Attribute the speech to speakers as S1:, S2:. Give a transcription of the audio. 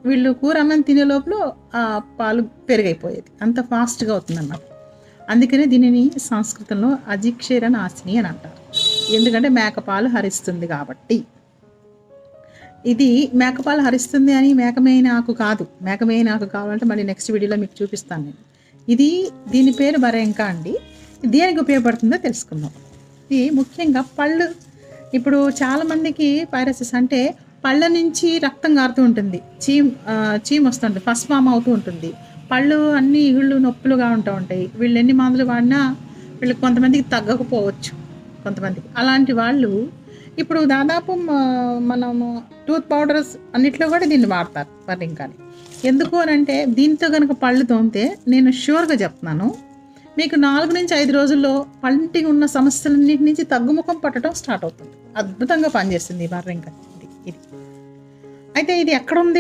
S1: వీళ్ళు కూర అన్నం తినే లోపల ఆ పాలు పెరుగైపోయేది. అంత ఫాస్ట్‌గా అవుతుందన్నమాట. అందుకనే దీనిని సంస్కృతంలో అజిక్షీర నాశిని అని అంటారు. ఎందుకంటే మేకపాలు హరిస్తుంది కాబట్టి. ఇది మేకపాలు హరిస్తుంది అని మేకమేయిన ఆకు కాదు. మేకమేయిన ఆకు కావాలంటే మళ్ళీ నెక్స్ట్ వీడియోలో మీకు చూపిస్తాను నేను. దీని పేరు బరేంకా అండి. దేనికి ఉపయోగపడుతుందో తెలుసుకుందాం. ఇది ముఖ్యంగా పళ్ళు, ఇప్పుడు చాలామందికి పైరసిస్ అంటే పళ్ళ నుంచి రక్తం కారుతూ ఉంటుంది, చీమ్ వస్తుంటుంది, పస్మామ అవుతూ ఉంటుంది, పళ్ళు అన్ని ఇగుళ్ళు నొప్పులుగా ఉంటూ ఉంటాయి. వీళ్ళు ఎన్ని మందులు వాడినా వీళ్ళకి కొంతమందికి తగ్గకపోవచ్చు. కొంతమందికి అలాంటి వాళ్ళు ఇప్పుడు దాదాపు మనము టూత్ పౌడర్స్ అన్నిట్లో కూడా దీన్ని వాడతారు బరింకాని. ఎందుకు అని అంటే దీంతో కనుక పళ్ళు తోమితే నేను షూర్గా చెప్తున్నాను, మీకు 4 నుంచి 5 రోజుల్లో పంటికి ఉన్న సమస్యలన్నిటి నుంచి తగ్గుముఖం పట్టడం స్టార్ట్ అవుతుంది. అద్భుతంగా పనిచేస్తుంది ఈ బర్రింకా. ఇది అయితే ఇది ఎక్కడుంది?